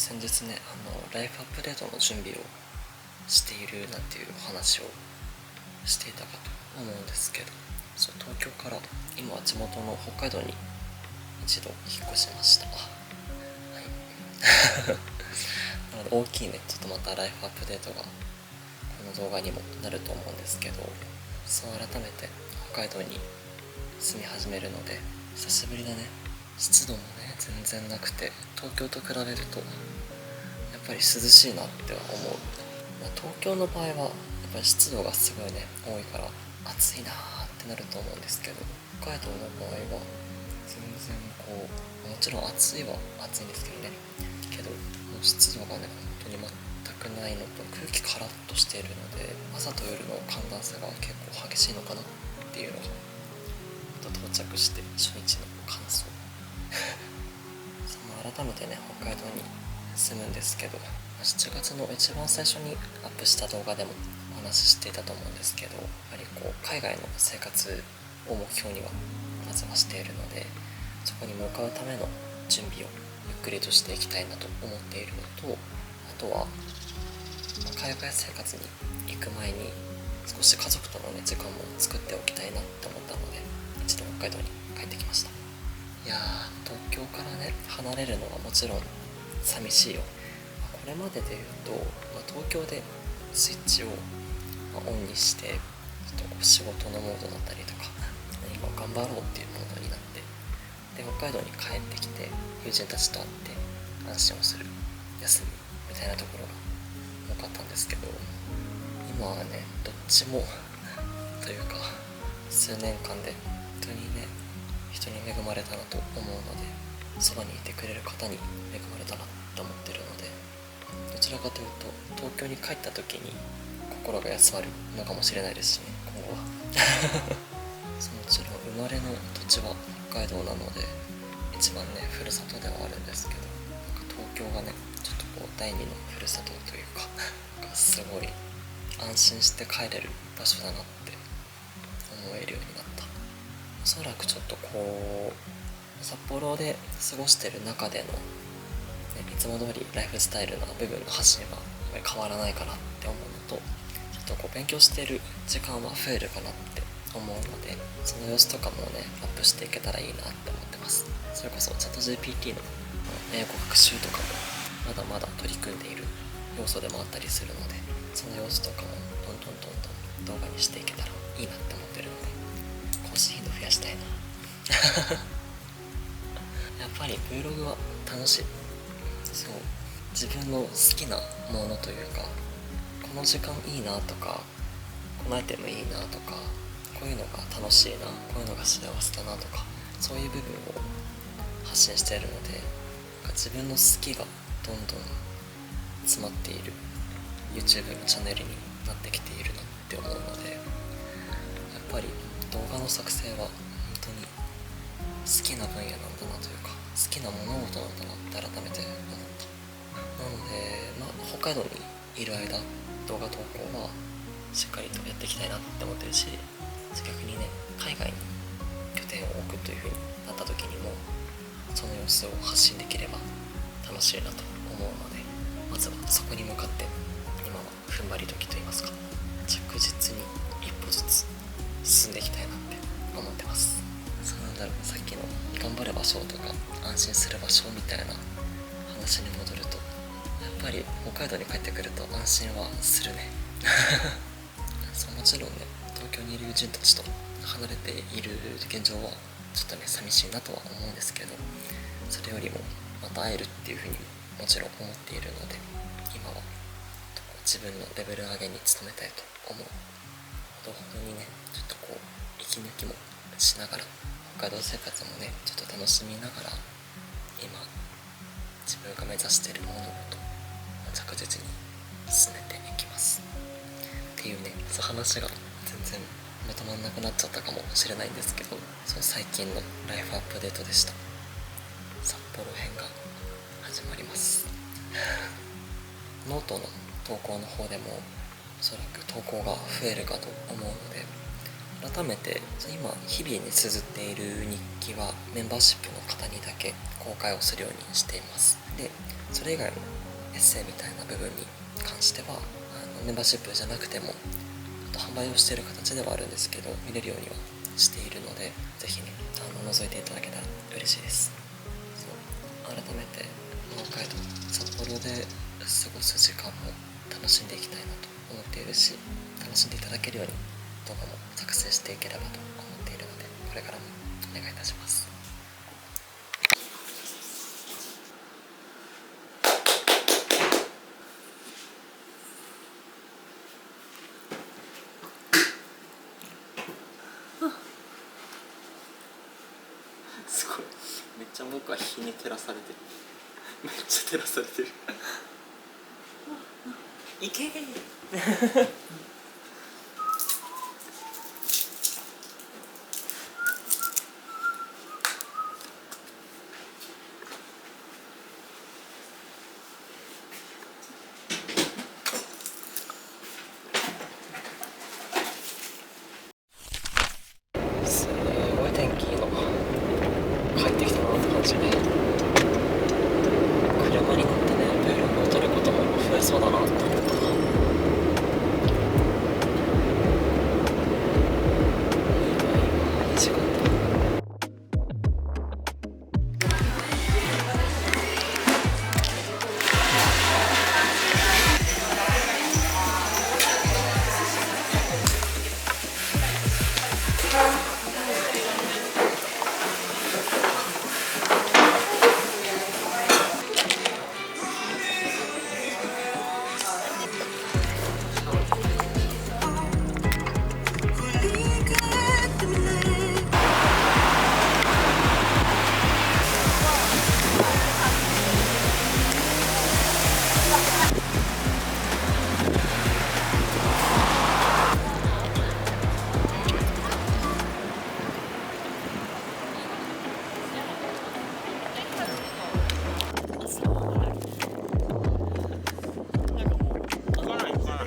先日ねライフアップデートの準備をしているなんていう話をしていたかと思うんですけど、東京から今は地元の北海道に一度引っ越しました。はいなので大きいねちょっとまたライフアップデートがこの動画にもなると思うんですけど、改めて北海道に住み始めるので久しぶりだね。湿度もね全然なくて、東京と比べるとやっぱり涼しいなっては思う。東京の場合はやっぱり湿度がすごいね多いから暑いなーってなると思うんですけど、北海道の場合は全然もちろん暑いは暑いんですけどね、もう湿度がね本当に全くないのと、空気カラッとしているので朝と夜の寒暖差が結構激しいのかなっていうのが到着して初日の感想改めてね北海道に住むんですけど、7月の一番最初にアップした動画でもお話ししていたと思うんですけど、やっぱり海外の生活を目標にはまずはしているので、そこに向かうための準備をゆっくりとしていきたいなと思っているのと、あとは海外生活に行く前に少し家族とのね時間も作っておきたいなって思ったので、一度北海道に帰ってきました。いやー、東京からね離れるのはもちろん寂しいよ。これまでで言うと、東京でスイッチをオンにしてちょっと仕事のモードだったりとか何か頑張ろうっていうモードになって、で北海道に帰ってきて友人たちと会って安心をする、休むみたいなところが多かったんですけど、今はねどっちもというか数年間で本当にね人に恵まれたなと思うので、そばにいてくれる方に恵まれたなと思ってるので、どちらかというと東京に帰った時に心が休まるのかもしれないですしね、今後はもちろん生まれの土地は北海道なので一番ねふるさとではあるんですけど、東京がねちょっと第二のふるさとというかすごい安心して帰れる場所だなって思えるようになった。おそらくちょっと札幌で過ごしてる中での、いつも通りライフスタイルな部分の発信は変わらないかなって思うのと、ちょっと勉強してる時間は増えるかなって思うので、その様子とかもねアップしていけたらいいなって思ってます。それこそチャット GPT の英語学習とかもまだまだ取り組んでいる要素でもあったりするので、その様子とかもどんどん動画にしていけたらいいなって思ってるので、更新頻度増やしたいなやっぱり Vlog は楽しい。自分の好きなものというか、この時間いいなとか、このアイテムいいなとか、こういうのが楽しいな、こういうのが幸せだなとか、そういう部分を発信しているので、自分の好きがどんどん詰まっている YouTube のチャンネルになってきているなって思うので、やっぱり動画の作成は本当に好きな分野なんだなというか、好きな物事なんだなって改めて思った。なので、北海道にいる間動画投稿はしっかりとやっていきたいなって思ってるし、逆にね海外に拠点を置くという風になった時にもその様子を発信できれば楽しいなと思うので、まずはそこに向かって今は踏ん張り時といいますか、着実に一歩ずつ進んでいきたいなって思ってます。さっきの頑張る場所とか安心する場所みたいな話に戻ると、やっぱり北海道に帰ってくると安心はするねもちろんね東京にいる友人たちと離れている現状はちょっとね寂しいなとは思うんですけど、それよりもまた会えるっていうふうにもちろん思っているので、今は自分のレベル上げに努めたいと思う。本当にねちょっと息抜きもしながら、北海道生活もねちょっと楽しみながら、今自分が目指している物事を着実に進めていきますっていうね、話が全然まとまんなくなっちゃったかもしれないんですけど、最近のライフアップデートでした。札幌編が始まりますノートの投稿の方でもおそらく投稿が増えるかと思うので、改めて今日々に綴っている日記はメンバーシップの方にだけ公開をするようにしています。でそれ以外のエッセイみたいな部分に関してはメンバーシップじゃなくても販売をしている形ではあるんですけど見れるようにはしているので、ぜひね覗いていただけたら嬉しいです。そう改めて北海道札幌で過ごす時間も楽しんでいきたいなと思っているし、楽しんでいただけるように動画も作成していければと思っているので、これからもお願いいたします。すごい、めっちゃ僕は日に照らされてる。めっちゃ照らされてる。いけーすごい天気いいの。帰ってきたなって感じで、車に乗ってね Vlog を撮ることも増えそうだなって思った。いい時間だ。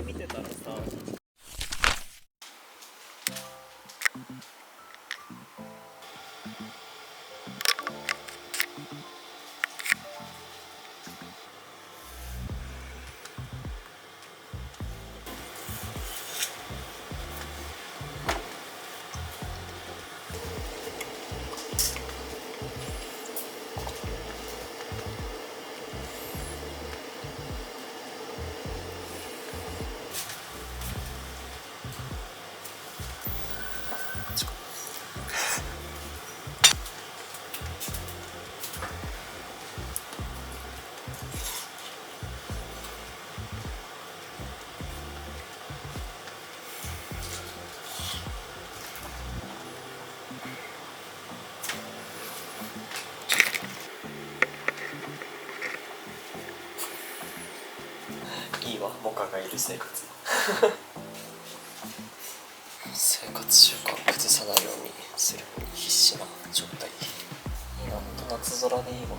見てたらさ、いいわ、モカがいる生活。生活習慣崩さないようにするのに必死な状態。いいな、ほんと夏空でいいわ。